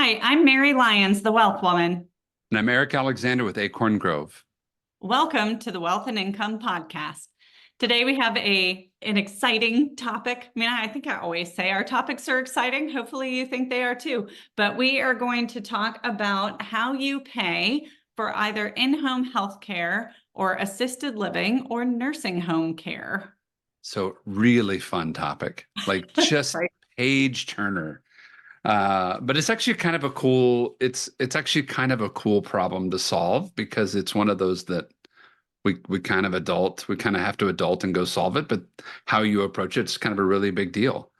Hi, I'm Mary Lyons, the Wealth Woman. And I'm Eric Alexander with Acorn Grove. Welcome to the Wealth and Income Podcast. Today we have an exciting topic. I mean, I think I always say our topics are exciting. Hopefully you think they are too. But we are going to talk about how you pay for either in-home health care or assisted living or nursing home care. So really fun topic, like just Right. page turner. But it's actually kind of a cool, it's actually kind of a cool problem to solve because it's one of those that we kind of have to adult and go solve it. But how you approach it's kind of a really big deal.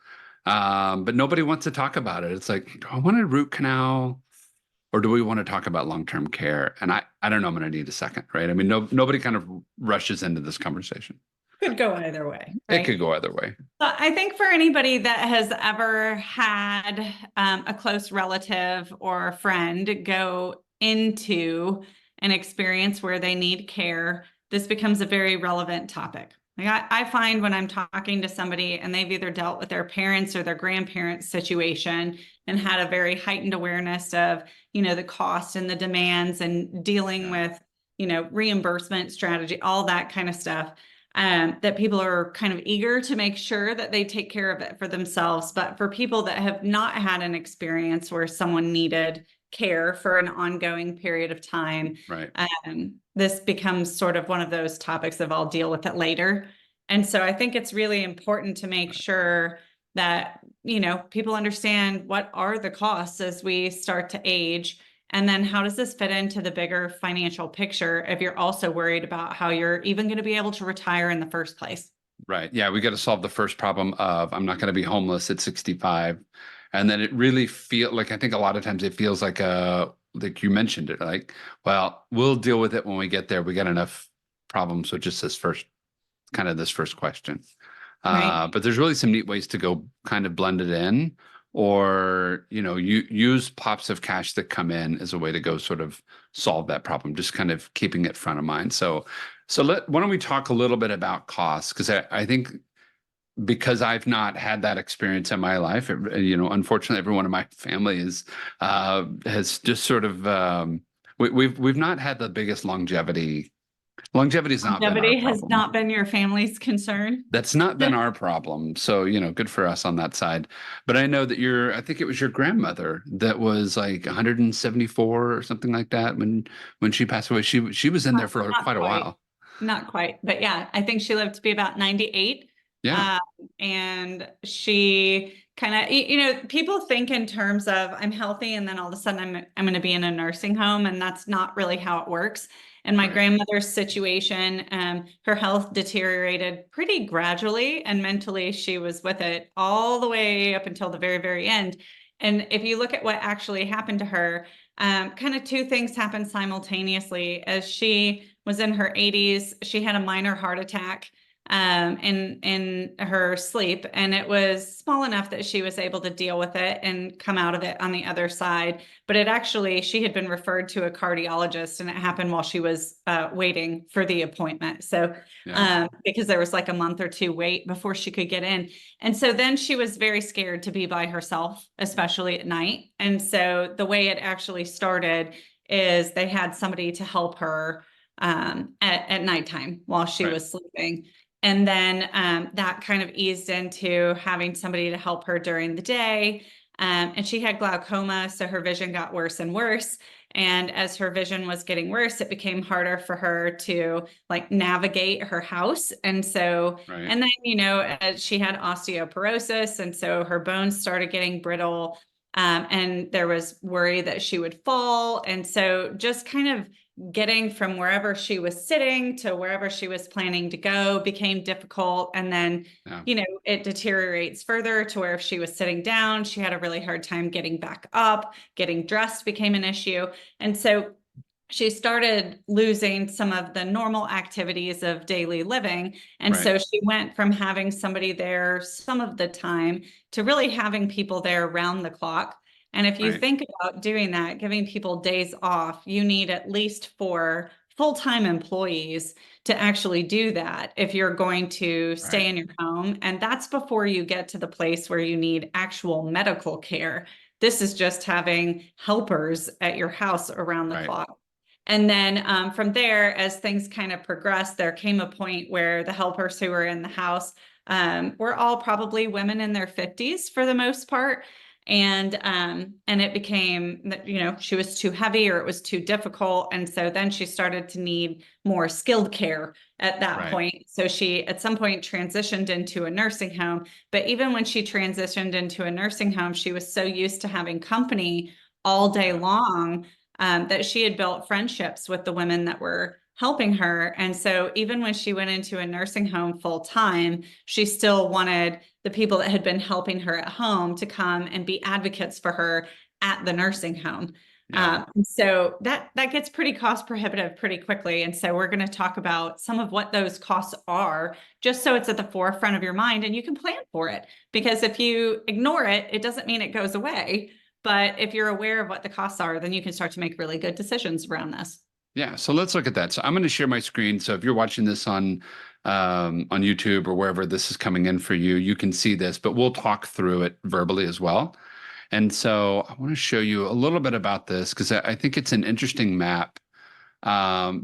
But nobody wants to talk about it. It's like, do I want a root canal or do we want to talk about long-term care? And I don't know, I'm going to need a second, right? I mean, nobody kind of rushes into this conversation. Could go either way, It right? could go either way. So I think for anybody that has ever had a close relative or a friend go into an experience where they need care, this becomes a very relevant topic. Like I find when I'm talking to somebody and they've either dealt with their parents or their grandparents' situation and had a very heightened awareness of, the cost and the demands and dealing Yeah. with, reimbursement strategy, all that kind of stuff that people are kind of eager to make sure that they take care of it for themselves. But for people that have not had an experience where someone needed care for an ongoing period of time, Right. this becomes sort of one of those topics of I'll deal with it later. And so I think it's really important to make sure that, people understand what are the costs as we start to age. And then how does this fit into the bigger financial picture if you're also worried about how you're even going to be able to retire in the first place? Right. Yeah, we got to solve the first problem of I'm not going to be homeless at 65. And then it really feel like I think a lot of times it feels like you mentioned it, like, well, we'll deal with it when we get there. We got enough problems with just this first question. Right. But there's really some neat ways to go kind of blend it in, or you use pops of cash that come in as a way to go sort of solve that problem, just kind of keeping it front of mind. So why don't we talk a little bit about costs? Because I think because I've not had that experience in my life, unfortunately, everyone in my family has just sort of we've not had the biggest longevity. Longevity has not been our Longevity has problem. not been your family's concern. That's not been our problem. So, good for us on that side. But I know that I think it was your grandmother that was like 174 or something like that when she passed away. She was in there for Not quite a quite. while. Not quite. But yeah, I think she lived to be about 98. Yeah. Um, and she kind of, people think in terms of I'm healthy and then all of a sudden I'm going to be in a nursing home, and that's not really how it works. In my Right. grandmother's situation, her health deteriorated pretty gradually, and mentally she was with it all the way up until the very, very end. And if you look at what actually happened to her, kind of two things happened simultaneously. As she was in her 80s, she had a minor heart attack in her sleep, and it was small enough that she was able to deal with it and come out of it on the other side. But she had been referred to a cardiologist, and it happened while she was waiting for the appointment. So Yeah. because there was like a month or two wait before she could get in. And so then she was very scared to be by herself, especially at night. And so the way it actually started is they had somebody to help her at nighttime while she Right. was sleeping. And then that kind of eased into having somebody to help her during the day. And she had glaucoma, so her vision got worse and worse. And as her vision was getting worse, it became harder for her to like navigate her house. And so, Right. and then, she had osteoporosis. And so her bones started getting brittle. And there was worry that she would fall. And so just kind of getting from wherever she was sitting to wherever she was planning to go became difficult. And then, Yeah. it deteriorates further to where if she was sitting down, she had a really hard time getting back up, getting dressed became an issue. And so she started losing some of the normal activities of daily living. And Right. so she went from having somebody there some of the time to really having people there around the clock. And if you Right. think about doing that, giving people days off, you need at least 4 full-time employees to actually do that if you're going to stay Right. in your home. And that's before you get to the place where you need actual medical care. This is just having helpers at your house around the Right. clock. And then from there, as things kind of progressed, there came a point where the helpers who were in the house were all probably women in their 50s for the most part. And it became that, you know, she was too heavy or it was too difficult. And so then she started to need more skilled care at that Right. point. So she at some point transitioned into a nursing home. But even when she transitioned into a nursing home, she was so used to having company all day long that she had built friendships with the women that were helping her. And so even when she went into a nursing home full time, she still wanted the people that had been helping her at home to come and be advocates for her at the nursing home. Yeah. So that gets pretty cost prohibitive pretty quickly. And so we're going to talk about some of what those costs are, just so it's at the forefront of your mind and you can plan for it. Because if you ignore it, it doesn't mean it goes away. But if you're aware of what the costs are, then you can start to make really good decisions around this. Yeah, so let's look at that. So I'm going to share my screen. So if you're watching this on YouTube or wherever this is coming in for you, you can see this, but we'll talk through it verbally as well. And so I want to show you a little bit about this because I think it's an interesting map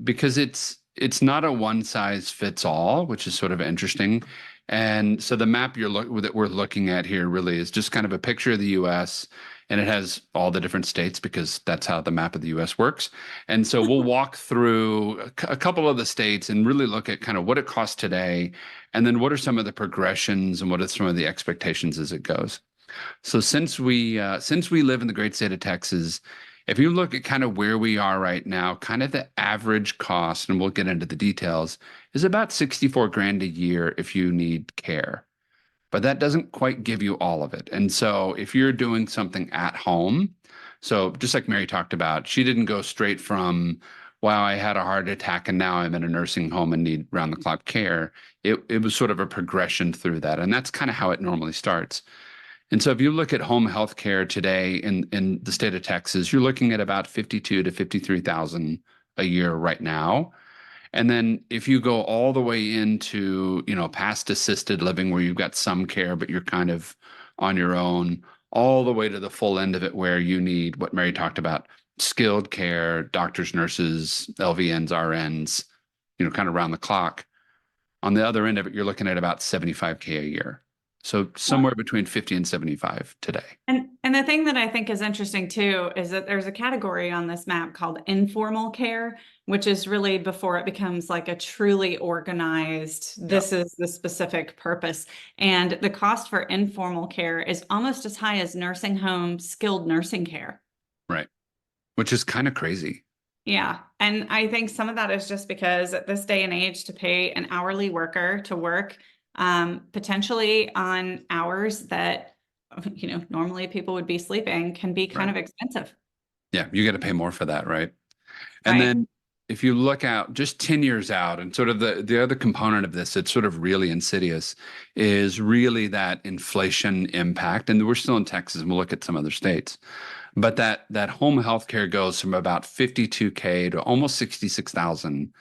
because it's not a one size fits all, which is sort of interesting. And so the map that we're looking at here really is just kind of a picture of the U.S. and it has all the different states because that's how the map of the U.S. works. And so we'll walk through a couple of the states and really look at kind of what it costs today, and then what are some of the progressions and what are some of the expectations as it goes. So since we live in the great state of Texas, if you look at kind of where we are right now, kind of the average cost, and we'll get into the details, is about 64 grand a year if you need care. But that doesn't quite give you all of it. And so if you're doing something at home, so just like Mary talked about, she didn't go straight from, wow, I had a heart attack and now I'm in a nursing home and need round the clock care. It was sort of a progression through that. And that's kind of how it normally starts. And so if you look at home health care today in the state of Texas, you're looking at about 52 to 53,000 a year right now. And then if you go all the way into, you know, past assisted living where you've got some care, but you're kind of on your own, all the way to the full end of it where you need what Mary talked about, skilled care, doctors, nurses, LVNs, RNs, you know, kind of round the clock. On the other end of it, you're looking at about 75K a year. So somewhere between 50 and 75 today. And the thing that I think is interesting too is that there's a category on this map called informal care, which is really before it becomes like a truly organized, this is the specific purpose. And the cost for informal care is almost as high as nursing home skilled nursing care. Right. Which is kind of crazy. Yeah. And I think some of that is just because at this day and age to pay an hourly worker to work potentially on hours that, you know, normally people would be sleeping can be kind of expensive. Yeah, you got to pay more for that, right? And Right. then if you look out just 10 years out, and sort of the other component of this, it's sort of really insidious, is really that inflation impact. And we're still in Texas, and we'll look at some other states. But that home health care goes from about 52K to almost 66,000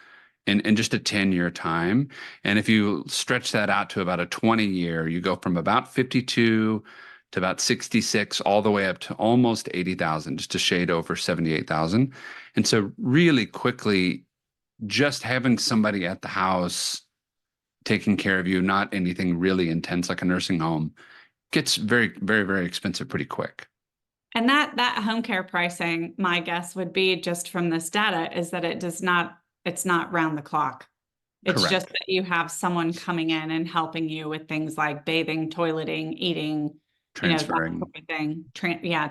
in just a 10-year time. And if you stretch that out to about a 20-year, you go from about 52 to about 66, all the way up to almost 80,000, just a shade over 78,000. And so really quickly, just having somebody at the house taking care of you, not anything really intense like a nursing home, gets very, very, very expensive pretty quick. And that home care pricing, my guess would be just from this data is that it's not round the clock. It's just Correct. that you have someone coming in and helping you with things like bathing, toileting, eating, you know, that Transferring. sort of thing.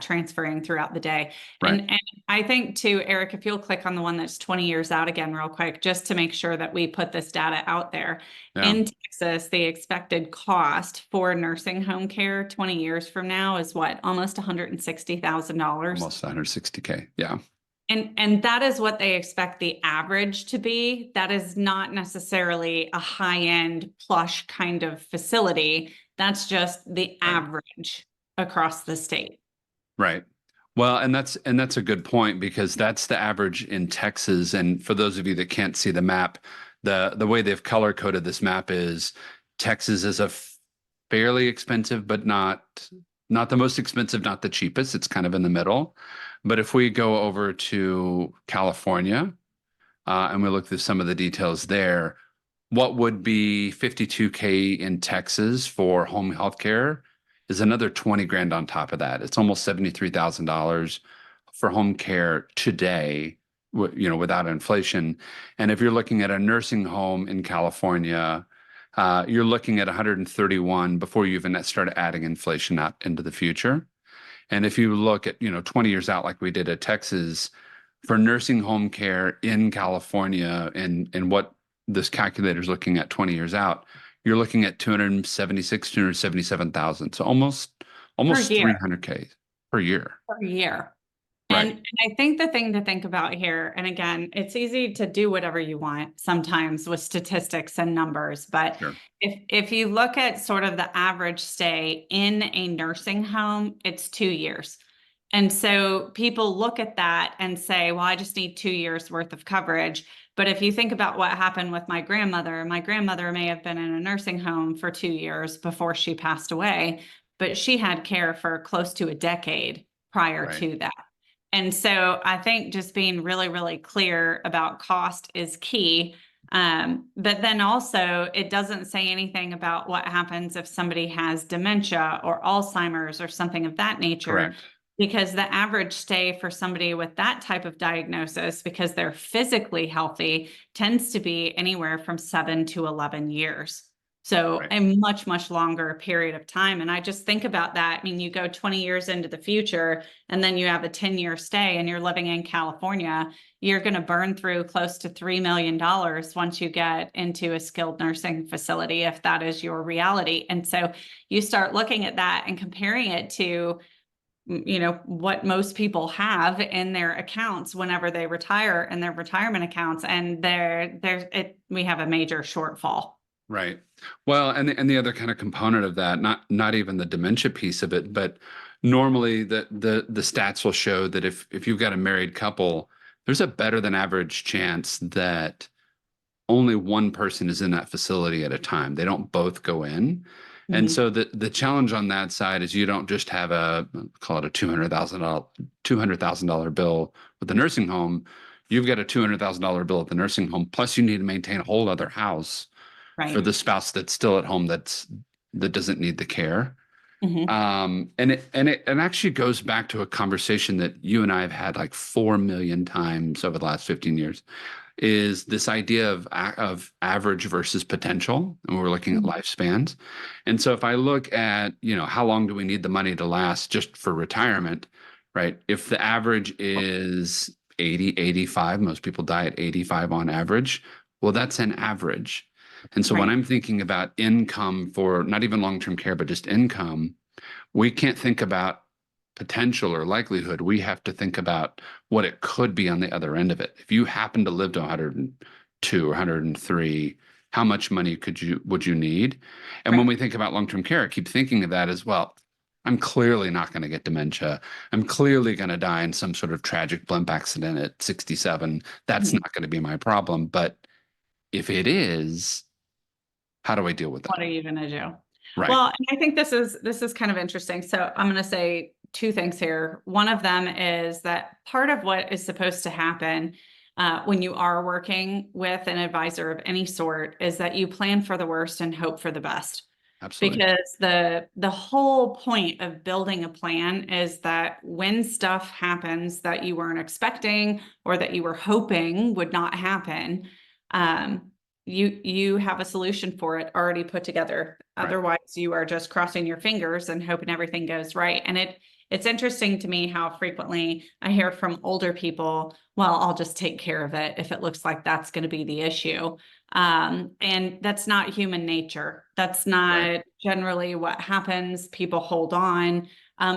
Transferring throughout the day. Right. And I think too, Eric, if you'll click on the one that's 20 years out again real quick, just to make sure that we put this data out there. Yeah. In Texas, the expected cost for nursing home care 20 years from now is what? Almost $160,000. Almost 160K. Yeah. And that is what they expect the average to be. That is not necessarily a high-end plush kind of facility. That's just the Right. average across the state. Right. Well, and that's a good point because that's the average in Texas. And for those of you that can't see the map, the way they've color coded this map is Texas is a fairly expensive, but Not the most expensive, not the cheapest. It's kind of in the middle. But if we go over to California, and we look through some of the details there, what would be 52K in Texas for home health care is another 20 grand on top of that. It's almost $73,000 for home care today, without inflation. And if you're looking at a nursing home in California, you're looking at 131 before you even start adding inflation out into the future. And if you look at, 20 years out, like we did at Texas, for nursing home care in California, and what this calculator is looking at 20 years out, you're looking at 277,000. So almost Per year. 300K per year. Per year. Right. And I think the thing to think about here, and again, it's easy to do whatever you want sometimes with statistics and numbers, but Sure. if you look at sort of the average stay in a nursing home, it's 2 years. And so people look at that and say, well, I just need 2 years worth of coverage. But if you think about what happened with my grandmother may have been in a nursing home for 2 years before she passed away, but she had care for close to a decade prior Right. to that. And so I think just being really, really clear about cost is key. But then also, it doesn't say anything about what happens if somebody has dementia or Alzheimer's or something of that nature. Correct. Because the average stay for somebody with that type of diagnosis, because they're physically healthy, tends to be anywhere from 7 to 11 years. So Right. a much, much longer period of time. And I just think about that. I mean, you go 20 years into the future, and then you have a 10-year stay and you're living in California, you're going to burn through close to $3 million once you get into a skilled nursing facility, if that is your reality. And so you start looking at that and comparing it to, what most people have in their accounts whenever they retire, in their retirement accounts, and we have a major shortfall. Right. Well, and the other kind of component of that, not even the dementia piece of it, but normally the stats will show that if you've got a married couple, there's a better than average chance that only one person is in that facility at a time. They don't both go in. And so the challenge on that side is you don't just have call it a $200,000 bill with the nursing home. You've got a $200,000 bill at the nursing home, plus you need to maintain a whole other house Right. for the spouse that's still at home that doesn't need the care. And it actually goes back to a conversation that you and I have had like 4 million times over the last 15 years, is this idea of average versus potential. And we're looking at lifespans. And so if I look at, how long do we need the money to last just for retirement, right? If the average is 80, 85, most people die at 85 on average. Well, that's an average. And so when I'm thinking about income for not even long-term care, but just income, we can't think about potential or likelihood. We have to think about what it could be on the other end of it. If you happen to live to 102 or 103, how much money would you need? And when we think about long-term care, I keep thinking of that as well. I'm clearly not going to get dementia. I'm clearly going to die in some sort of tragic blimp accident at 67. That's not going to be my problem. But if it is, how do I deal with that? What are you going to do? Right. Well, I think this is kind of interesting. So I'm going to say 2 things here. One of them is that part of what is supposed to happen when you are working with an advisor of any sort is that you plan for the worst and hope for the best. Absolutely. Because the whole point of building a plan is that when stuff happens that you weren't expecting or that you were hoping would not happen, you have a solution for it already put together. Right. Otherwise, you are just crossing your fingers and hoping everything goes right. And it's interesting to me how frequently I hear from older people, well, I'll just take care of it if it looks like that's going to be the issue. And that's not human nature. That's not generally what happens. People hold on.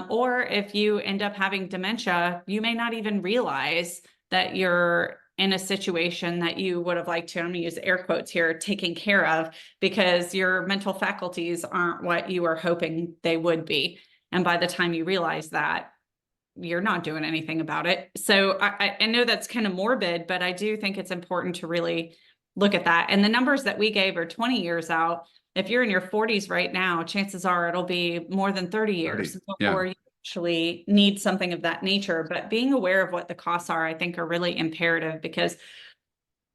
Or if you end up having dementia, you may not even realize that you're in a situation that you would have liked to, I'm going to use air quotes here, taken care of, because your mental faculties aren't what you were hoping they would be. And by the time you realize that, you're not doing anything about it. So I know that's kind of morbid, but I do think it's important to really look at that. And the numbers that we gave are 20 years out. if you're in your 40s right now, chances are it'll be more than 30 years 30. Yeah. before you actually need something of that nature. But being aware of what the costs are, I think, are really imperative, because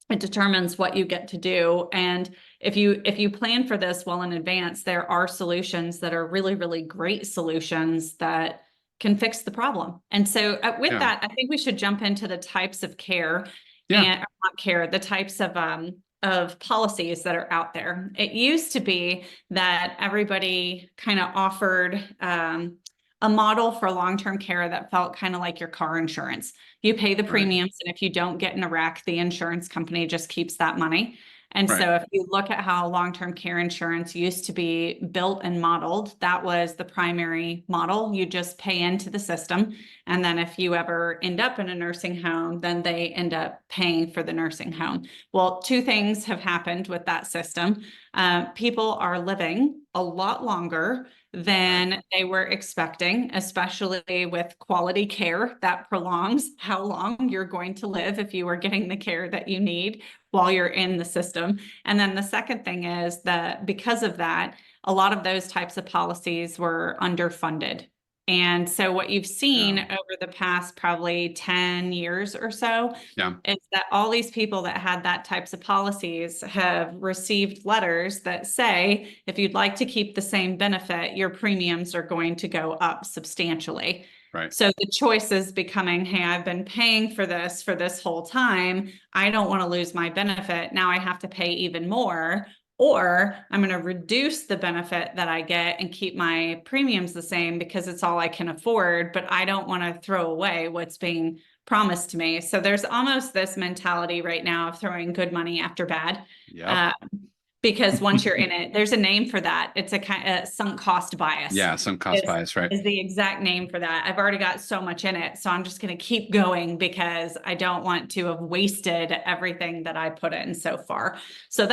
it determines what you get to do. And if you plan for this well in advance, there are solutions that are really, really great solutions that can fix the problem. And so with Yeah. that, I think we should jump into the types of care Yeah. and or not care, the types of policies that are out there. It used to be that everybody kind of offered a model for long-term care that felt kind of like your car insurance. You pay the Right. premiums, and if you don't get in a wreck, the insurance company just keeps that money. And Right. so if you look at how long-term care insurance used to be built and modeled, that was the primary model. You just pay into the system. And then if you ever end up in a nursing home, then they end up paying for the nursing home. Well, two things have happened with that system. People are living a lot longer than they were expecting, especially with quality care that prolongs how long you're going to live if you are getting the care that you need while you're in the system. And then the second thing is that because of that, a lot of those types of policies were underfunded. And so what you've seen Yeah. over the past probably 10 years or so Yeah. is that all these people that had that types of policies have received letters that say, if you'd like to keep the same benefit, your premiums are going to go up substantially. Right. So the choice is becoming, hey, I've been paying for this whole time. I don't want to lose my benefit. Now I have to pay even more. Or I'm going to reduce the benefit that I get and keep my premiums the same because it's all I can afford, but I don't want to throw away what's being promised to me. So there's almost this mentality right now of throwing good money after bad. Yeah. Because once you're in it, there's a name for that. It's a kind of sunk cost bias. Yeah. Some cost bias, right? Is the exact name for that. I've already got so much in it, so I'm just going to keep going because I don't want to have wasted everything that I put in so far. So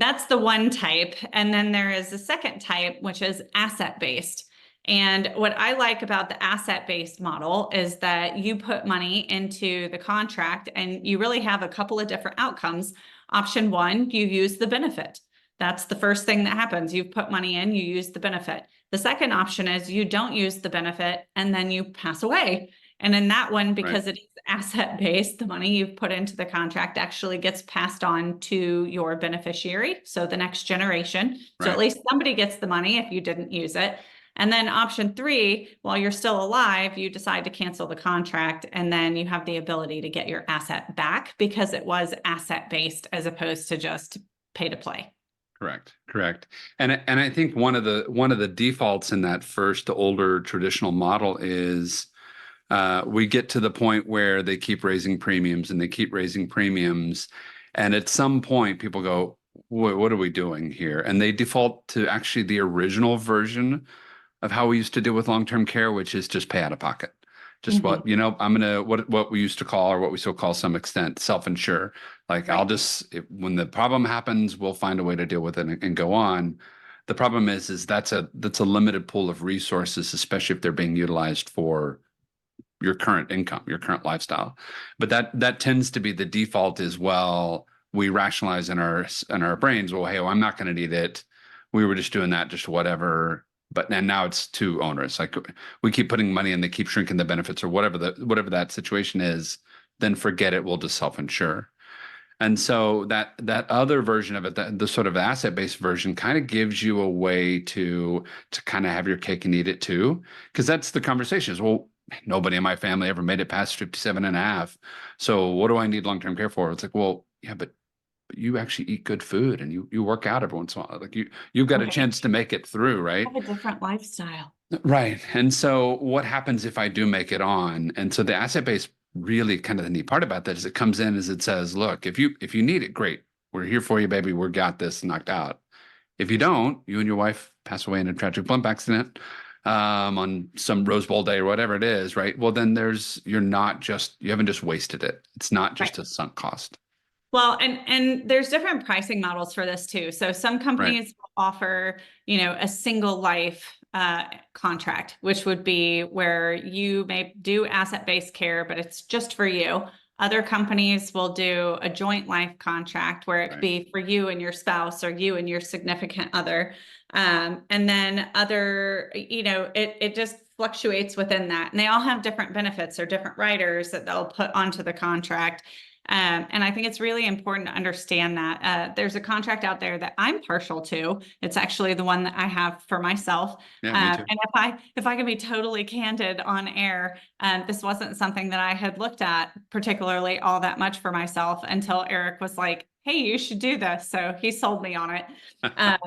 that's the one type. And then there is a second type, which is asset-based. And what I like about the asset-based model is that you put money into the contract and you really have a couple of different outcomes. Option one, you use the benefit. That's the first thing that happens. You've put money in, you use the benefit. The second option is you don't use the benefit and then you pass away. And in that one, because it is asset-based, the money you've put into the contract actually gets passed on to your beneficiary, so the next generation. So at least somebody gets the money if you didn't use it. And then option three, while you're still alive, you decide to cancel the contract, and then you have the ability to get your asset back because it was asset-based as opposed to just pay to play. Correct. And I think one of the defaults in that first older traditional model is we get to the point where they keep raising premiums and they keep raising premiums. And at some point people go, what are we doing here? And they default to actually the original version of how we used to deal with long-term care, which is just pay out of pocket. Just what, I'm going to, what we used to call, or what we still call some extent, self-insure. Like I'll just, when the problem happens, we'll find a way to deal with it and go on. The problem is that's a limited pool of resources, especially if they're being utilized for your current income, your current lifestyle. But that tends to be the default as well. We rationalize in our brains, well, hey, I'm not going to need it. We were just doing that, just whatever. But then now it's too onerous. Like we keep putting money in, they keep shrinking the benefits or whatever that situation is, then forget it. We'll just self-insure. And so that other version of it, the sort of asset-based version, kind of gives you a way to kind of have your cake and eat it too. Because that's the conversation is, well, nobody in my family ever made it past 57 and a half. So what do I need long-term care for? It's like, well, yeah, but you actually eat good food and you work out every once in a while. Like you've got a chance to make it through, right? Have a different lifestyle. Right. And so what happens if I do make it on? And so the asset base, really kind of the neat part about that is it comes in as it says, look, if you need it, great. We're here for you, baby. We're got this knocked out. If you don't, you and your wife pass away in a tragic bump accident on some Rose Bowl day or whatever it is, right? Well, then you haven't just wasted it. It's not just a sunk cost. Well, and there's different pricing models for this too. So some companies offer, a single life contract, which would be where you may do asset-based care, but it's just for you. Other companies will do a joint life contract where it could Right. be for you and your spouse or you and your significant other. And then other, it just fluctuates within that. And they all have different benefits or different riders that they'll put onto the contract. And I think it's really important to understand that there's a contract out there that I'm partial to. It's actually the one that I have for myself. Yeah, me too. And if I can be totally candid on air, this wasn't something that I had looked at particularly all that much for myself until Eric was like, "Hey, you should do this." So he sold me on it. Um,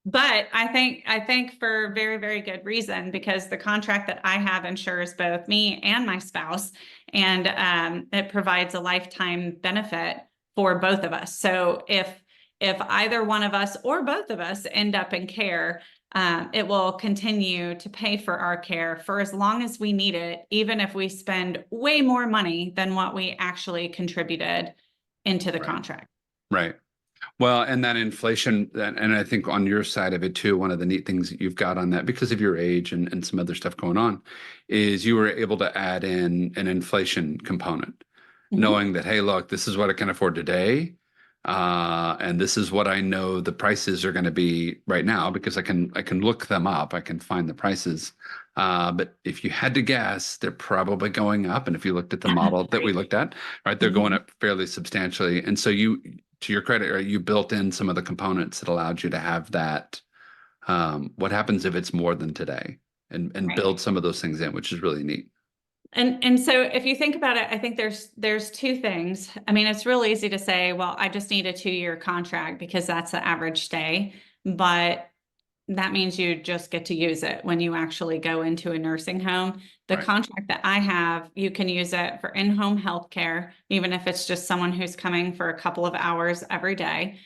but I think for very, very good reason, because the contract that I have insures both me and my spouse, and it provides a lifetime benefit for both of us. So if either one of us or both of us end up in care, it will continue to pay for our care for as long as we need it, even if we spend way more money than what we actually contributed into the Right. contract. Right. Well, and that inflation, and I think on your side of it too, one of the neat things that you've got on that, because of your age and some other stuff going on, is you were able to add in an inflation component, knowing that, hey, look, this is what I can afford today. And this is what I know the prices are going to be right now, because I can look them up. I can find the prices. But if you had to guess, they're probably going up. And if you looked at the model that we looked at, right, they're going up fairly substantially. And so you, to your credit, right, you built in some of the components that allowed you to have that. What happens if it's more than today, and Right. build some of those things in, which is really neat. And so if you think about it, I think there's two things. I mean, it's real easy to say, well, I just need a 2-year contract because that's the average stay, but that means you just get to use it when you actually go into a nursing home. The Right. contract that I have, you can use it for in-home health care, even if it's just someone who's coming for a couple of hours every day.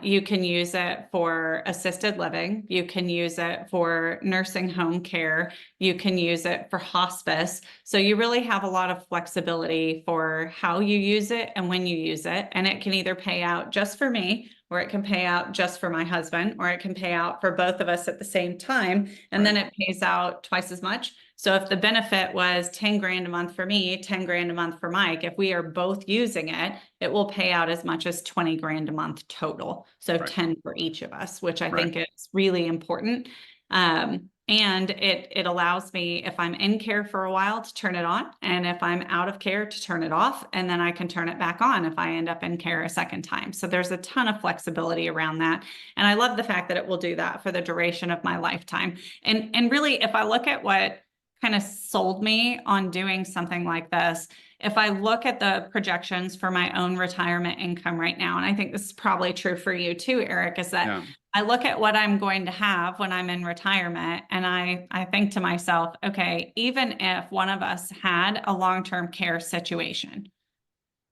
You can use it for assisted living. You can use it for nursing home care. You can use it for hospice. So you really have a lot of flexibility for how you use it and when you use it. And it can either pay out just for me, or it can pay out just for my husband, or it can pay out for both of us at the same time. And then it pays out twice as much. So if the benefit was 10 grand a month for me, 10 grand a month for Mike, if we are both using it, it will pay out as much as 20 grand a month total. So 10 for each of us, which I think is really important. And it allows me, if I'm in care for a while, to turn it on, and if I'm out of care, to turn it off, and then I can turn it back on if I end up in care a second time. So there's a ton of flexibility around that. And I love the fact that it will do that for the duration of my lifetime. And really, if I look at what kind of sold me on doing something like this, if I look at the projections for my own retirement income right now, and I think this is probably true for you too, Eric, is that I look at what I'm going to have when I'm in retirement, and I think to myself, okay, even if one of us had a long-term care situation,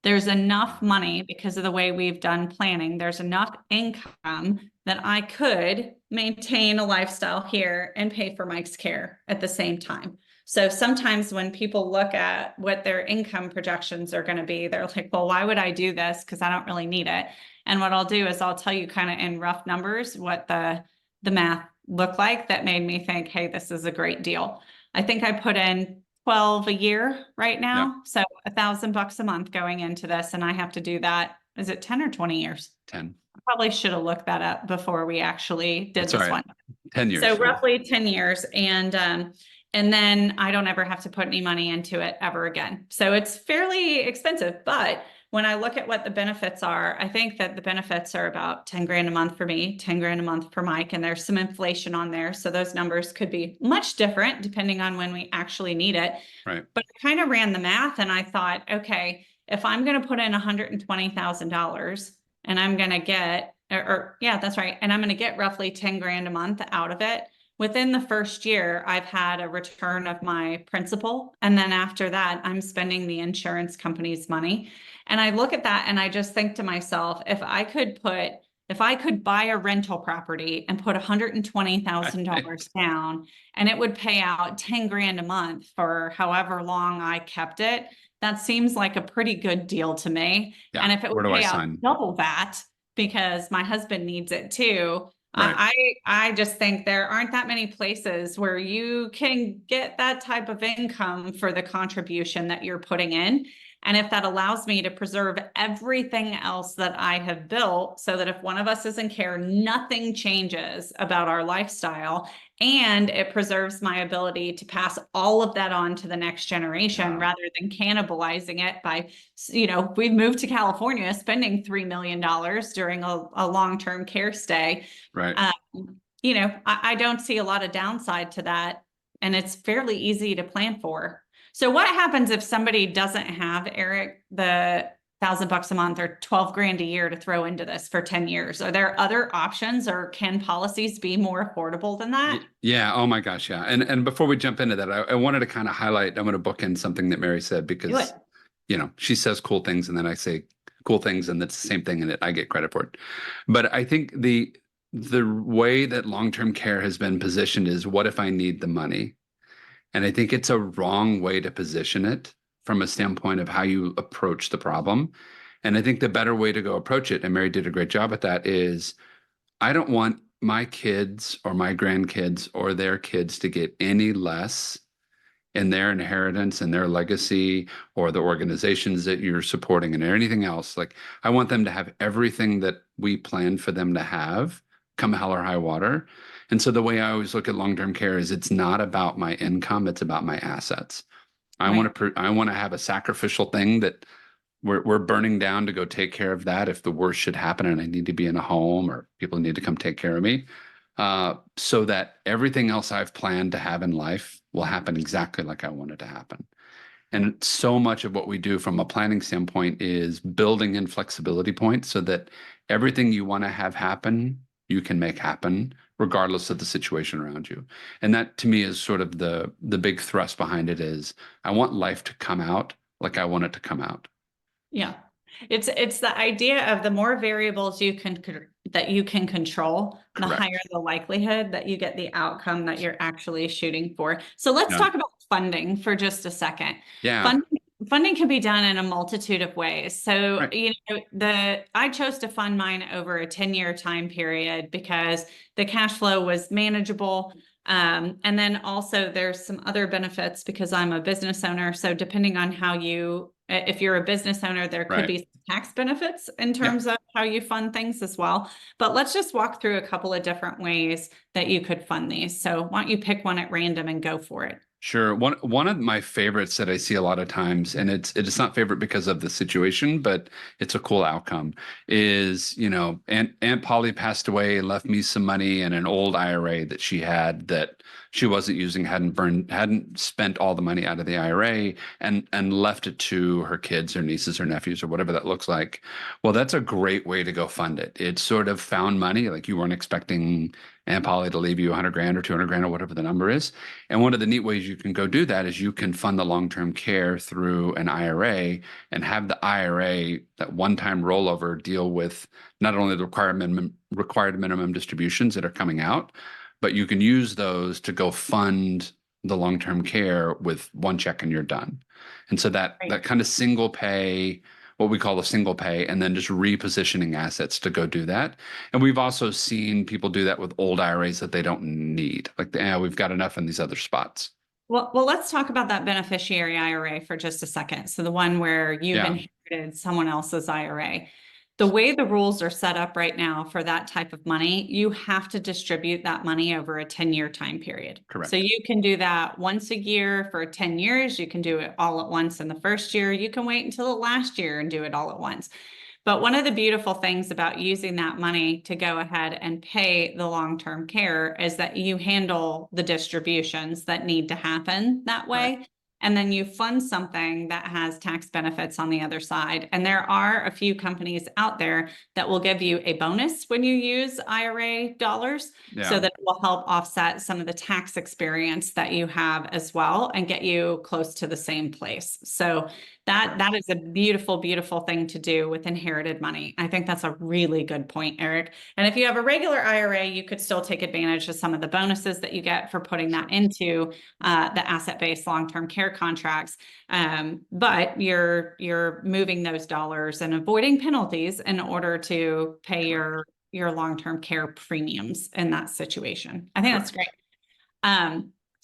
there's enough money, because of the way we've done planning, there's enough income that I could maintain a lifestyle here and pay for Mike's care at the same time. So sometimes when people look at what their income projections are going to be, they're like, well, why would I do this? Because I don't really need it. And what I'll do is I'll tell you kind of in rough numbers what the math looked like that made me think, hey, this is a great deal. I think I put in 12 a year right now. So $1,000 a month going into this, and I have to do that. Is it 10 or 20 years? 10. I probably should have looked that up before we actually did this one. 10 years. So roughly 10 years. And then I don't ever have to put any money into it ever again. So it's fairly expensive, but when I look at what the benefits are, I think that the benefits are about 10 grand a month for me, 10 grand a month for Mike, and there's some inflation on there. So those numbers could be much different depending on when we actually need it. Right. But I kind of ran the math and I thought, okay, if I'm going to put in $120,000 and I'm going to get, yeah, that's right. And I'm going to get roughly 10 grand a month out of it. Within the first year, I've had a return of my principal. And then after that, I'm spending the insurance company's money. And I look at that and I just think to myself, if I could buy a rental property and put $120,000 down, and it would pay out 10 grand a month for however long I kept it, that seems like a pretty good deal to me. Yeah. And if it would pay out double that, because my husband needs it too, I just think there aren't that many places where you can get that type of income for the contribution that you're putting in. And if that allows me to preserve everything else that I have built so that if one of us is in care, nothing changes about our lifestyle, and it preserves my ability to pass all of that on to the next generation rather than cannibalizing it by, we've moved to California spending $3 million during a long-term care stay. Right. I don't see a lot of downside to that, and it's fairly easy to plan for. So what happens if somebody doesn't have, Eric, the $1,000 a month or 12 grand a year to throw into this for 10 years? Are there other options, or can policies be more affordable than that? Yeah. Oh my gosh. Yeah. And before we jump into that, I wanted to kind of highlight, I'm going to bookend something that Mary said, because, she says cool things and then I say cool things and that's the same thing and I get credit for it. But I think the way that long-term care has been positioned is, what if I need the money? And I think it's a wrong way to position it from a standpoint of how you approach the problem. And I think the better way to go approach it, and Mary did a great job at that, is I don't want my kids or my grandkids or their kids to get any less in their inheritance and their legacy, or the organizations that you're supporting and anything else. Like, I want them to have everything that we plan for them to have, come hell or high water. And so the way I always look at long-term care is, it's not about my income, it's about my assets. I want to have a sacrificial thing that we're burning down to go take care of that if the worst should happen and I need to be in a home or people need to come take care of me. So that everything else I've planned to have in life will happen exactly like I want it to happen. And so much of what we do from a planning standpoint is building in flexibility points so that everything you want to have happen, you can make happen regardless of the situation around you. And that, to me, is sort of the big thrust behind it, is I want life to come out like I want it to come out. Yeah. It's the idea of the more variables that you can control, the higher the likelihood that you get the outcome that you're actually shooting for. So let's talk about funding for just a second. Yeah. Funding can be done in a multitude of ways. So, I chose to fund mine over a 10-year time period because the cash flow was manageable. And then also there's some other benefits because I'm a business owner. So depending on if you're a business owner, there could be tax benefits in terms of how you fund things as well. But let's just walk through a couple of different ways that you could fund these. So why don't you pick one at random and go for it? Sure. One of my favorites that I see a lot of times, and it's not favorite because of the situation, but it's a cool outcome, is, Aunt Polly passed away and left me some money in an old IRA that she had that she wasn't using, hadn't spent all the money out of the IRA and left it to her kids or nieces or nephews or whatever that looks like. Well, that's a great way to go fund it. It's sort of found money, like you weren't expecting Aunt Polly to leave you 100 grand or 200 grand or whatever the number is. And one of the neat ways you can go do that is you can fund the long-term care through an IRA and have the IRA, that one-time rollover, deal with not only the required minimum distributions that are coming out, but you can use those to go fund the long-term care with one check and you're done. And so that kind of single pay, what we call a single pay, and then just repositioning assets to go do that. And we've also seen people do that with old IRAs that they don't need. Like, we've got enough in these other spots. Well, let's talk about that beneficiary IRA for just a second. So the one where you've inherited someone else's IRA. The way the rules are set up right now for that type of money, you have to distribute that money over a 10-year time period. Correct. So you can do that once a year for 10 years. You can do it all at once in the first year. You can wait until the last year and do it all at once. But one of the beautiful things about using that money to go ahead and pay the long-term care is that you handle the distributions that need to happen that way. Right. And then you fund something that has tax benefits on the other side. And there are a few companies out there that will give you a bonus when you use IRA dollars, so that it will help offset some of the tax experience that you have as well and get you close to the same place. So that is a beautiful, beautiful thing to do with inherited money. I think that's a really good point, Eric. And if you have a regular IRA, you could still take advantage of some of the bonuses that you get for putting that into the asset-based long-term care contracts. But you're moving those dollars and avoiding penalties in order to pay your long-term care premiums in that situation. I think that's great.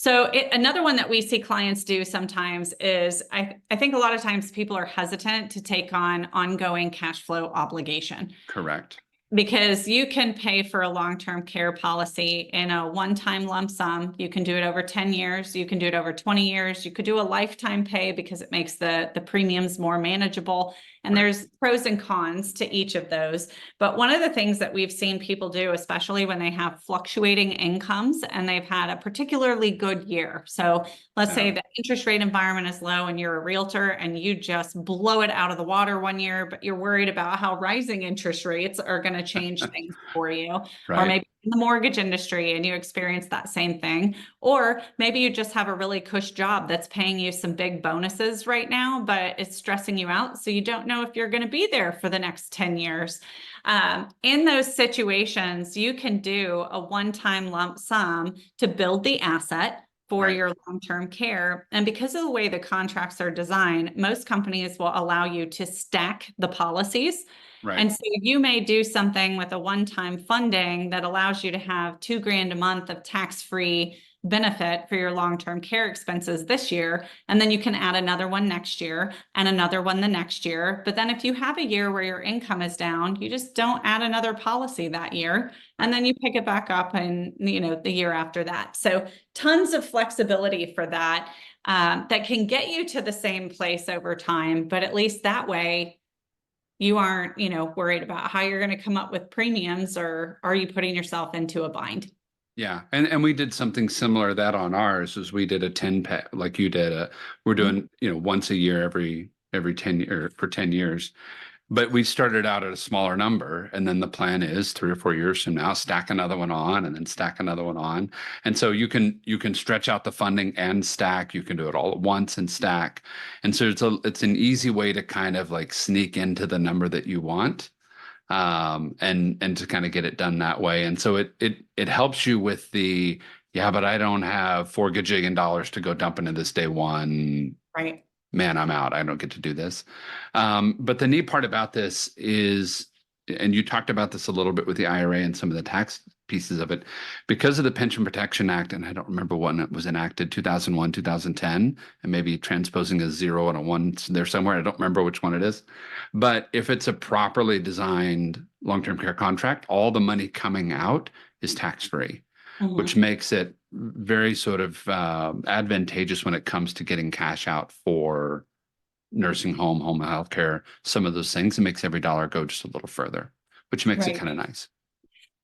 So another one that we see clients do sometimes is I think a lot of times people are hesitant to take on ongoing cash flow obligation. Correct. Because you can pay for a long-term care policy in a one-time lump sum. You can do it over 10 years. You can do it over 20 years. You could do a lifetime pay because it makes the premiums more manageable. And Right. there's pros and cons to each of those. But one of the things that we've seen people do, especially when they have fluctuating incomes and they've had a particularly good year. So let's say Yeah. the interest rate environment is low and you're a realtor and you just blow it out of the water one year, but you're worried about how rising interest rates are going to change things for you. Or Right. maybe in the mortgage industry and you experience that same thing. Or maybe you just have a really cush job that's paying you some big bonuses right now, but it's stressing you out. So you don't know if you're going to be there for the next 10 years. In those situations, you can do a one-time lump sum to build the asset for Right. your long-term care. And because of the way the contracts are designed, most companies will allow you to stack the policies. Right. And so you may do something with a one-time funding that allows you to have $2,000 a month of tax-free benefit for your long-term care expenses this year. And then you can add another one next year and another one the next year. But then if you have a year where your income is down, you just don't add another policy that year. And then you pick it back up and, the year after that. So tons of flexibility for that, that can get you to the same place over time. But at least that way, you aren't, worried about how you're going to come up with premiums, or are you putting yourself into a bind? Yeah. And we did something similar to that on ours, is we did a 10 pay like you did. We're doing, once a year every 10 year for 10 years. But we started out at a smaller number, and then the plan is 3 or 4 years from now, stack another one on, and then stack another one on. And so you can stretch out the funding and stack. You can do it all at once and stack. And so it's an easy way to kind of like sneak into the number that you want, and to kind of get it done that way. And so it helps you with the, yeah, but I don't have $4 gajillion to go dump into this day one. Right. Man, I'm out. I don't get to do this. But the neat part about this is, and you talked about this a little bit with the IRA and some of the tax pieces of it, because of the Pension Protection Act, and I don't remember when it was enacted, 2001, 2010, and maybe transposing a 0 and a 1 there somewhere. I don't remember which one it is. But if it's a properly designed long-term care contract, all the money coming out is tax-free, which makes it very sort of advantageous when it comes to getting cash out for nursing home health care, some of those things. It makes every dollar go just a little further, which makes it kind of nice.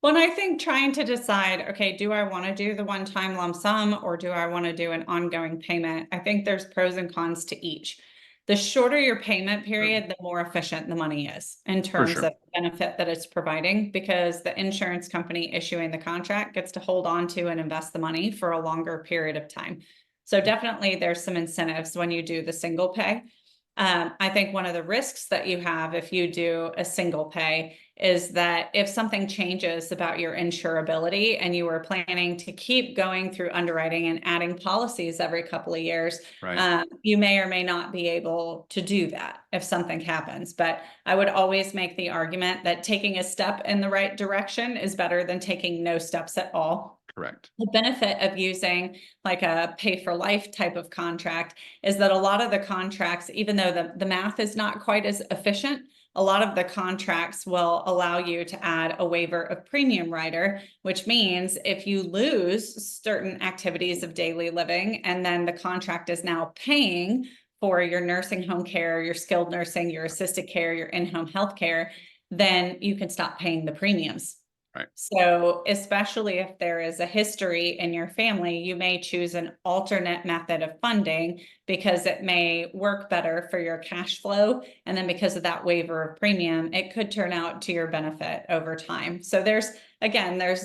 Well, and I think trying to decide, okay, do I want to do the one-time lump sum or do I want to do an ongoing payment? I think there's pros and cons to each. The shorter your payment period, the more efficient the money is in terms of the benefit that it's providing, because the insurance company issuing the contract gets to hold on to and invest the money for a longer period of time. So definitely there's some incentives when you do the single pay. I think one of the risks that you have if you do a single pay is that if something changes about your insurability and you were planning to keep going through underwriting and adding policies every couple of years, you may or may not be able to do that if something happens. But I would always make the argument that taking a step in the right direction is better than taking no steps at all. Correct. The benefit of using like a pay for life type of contract is that a lot of the contracts, even though the math is not quite as efficient, a lot of the contracts will allow you to add a waiver of premium rider, which means if you lose certain activities of daily living and then the contract is now paying for your nursing home care, your skilled nursing, your assisted care, your in-home health care, then you can stop paying the premiums. So especially if there is a history in your family, you may choose an alternate method of funding because it may work better for your cash flow. And then because of that waiver of premium, it could turn out to your benefit over time. So there's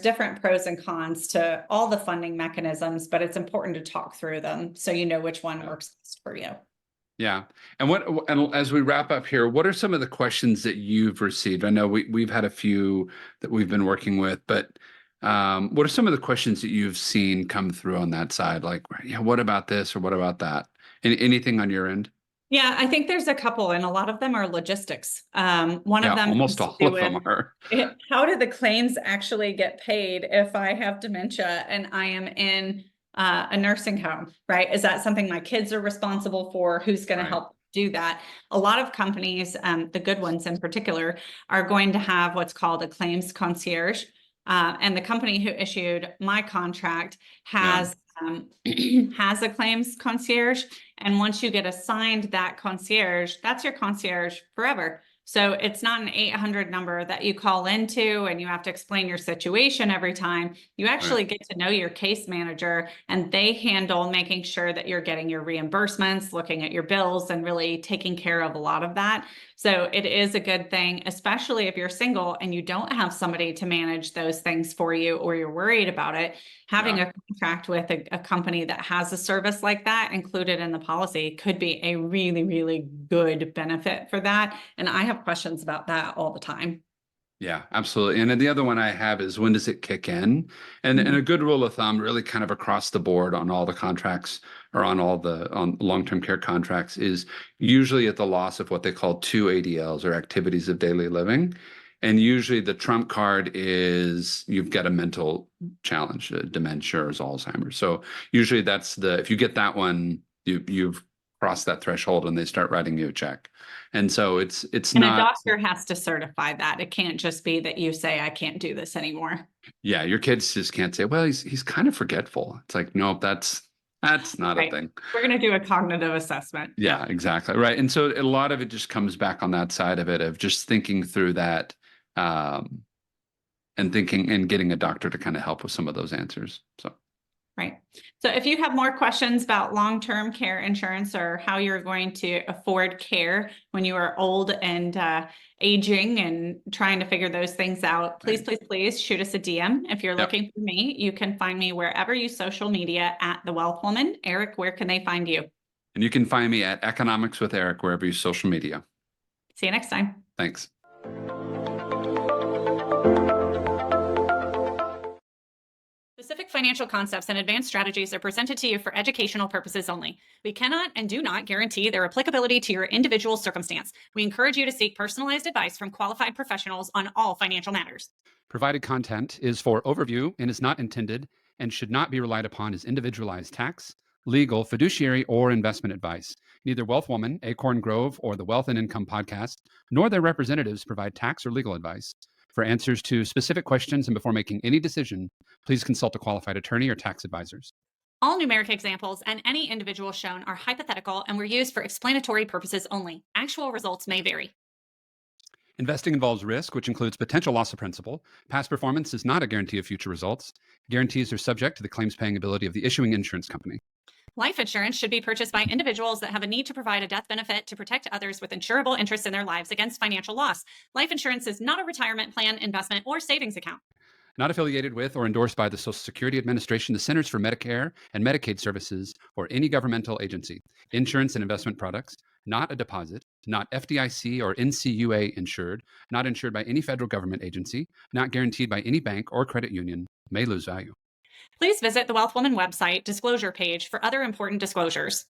different pros and cons to all the funding mechanisms, but it's important to talk through them so you know which one works best for you. Yeah. And as we wrap up here, what are some of the questions that you've received? I know we've had a few that we've been working with, but what are some of the questions that you've seen come through on that side? Like, yeah, what about this or what about that? Anything on your end? Yeah, I think there's a couple, and a lot of them are logistics. One of them almost all of them are. How do the claims actually get paid if I have dementia and I am in a nursing home, right? Is that something my kids are responsible for? Who's going to Right. help do that? A lot of companies, the good ones in particular, are going to have what's called a claims concierge. And the company who issued my contract has has a claims concierge. And once you get assigned that concierge, that's your concierge forever. So it's not an 800 number that you call into and you have to explain your situation every time. You actually get to know your case manager, and they handle making sure that you're getting your reimbursements, looking at your bills, and really taking care of a lot of that. So it is a good thing, especially if you're single and you don't have somebody to manage those things for you, or you're worried about it. Having a contract with a company that has a service like that included in the policy could be a really, really good benefit for that. And I have questions about that all the time. Yeah, absolutely. And then the other one I have is, when does it kick in? And a good rule of thumb, really kind of across the board on all the contracts, or on long-term care contracts, is usually at the loss of what they call 2 ADLs, or activities of daily living. And usually the trump card is you've got a mental challenge, dementia or Alzheimer's. So usually if you get that one, you've crossed that threshold and they start writing you a check. And so it's And not. a doctor has to certify that. It can't just be that you say, I can't do this anymore. Yeah, your kids just can't say, well, he's kind of forgetful. It's like, nope, that's not a thing. We're going to do a cognitive assessment. Yeah, exactly. Right. And so a lot of it just comes back on that side of it, of just thinking through that, and thinking and getting a doctor to kind of help with some of those answers. So. Right. So if you have more questions about long-term care insurance, or how you're going to afford care when you are old and aging and trying to figure those things out, please shoot us a DM. If you're looking for me, you can find me wherever you social media at The Wealth Woman. Eric, where can they find you? And you can find me at Economics with Eric, wherever you social media. See you next time. Thanks. Specific financial concepts and advanced strategies are presented to you for educational purposes only. We cannot and do not guarantee their applicability to your individual circumstance. We encourage you to seek personalized advice from qualified professionals on all financial matters. Provided content is for overview and is not intended and should not be relied upon as individualized tax, legal, fiduciary, or investment advice. Neither Wealth Woman, Acorn Grove, or the Wealth and Income Podcast, nor their representatives provide tax or legal advice. For answers to specific questions and before making any decision, please consult a qualified attorney or tax advisors. All numeric examples and any individual shown are hypothetical and were used for explanatory purposes only. Actual results may vary. Investing involves risk, which includes potential loss of principal. Past performance is not a guarantee of future results. Guarantees are subject to the claims paying ability of the issuing insurance company. Life insurance should be purchased by individuals that have a need to provide a death benefit to protect others with insurable interests in their lives against financial loss. Life insurance is not a retirement plan, investment, or savings account. Not affiliated with or endorsed by the Social Security Administration, the Centers for Medicare and Medicaid Services, or any governmental agency. Insurance and investment products, not a deposit, not FDIC or NCUA insured, not insured by any federal government agency, not guaranteed by any bank or credit union, may lose value. Please visit the Wealth Woman website disclosure page for other important disclosures.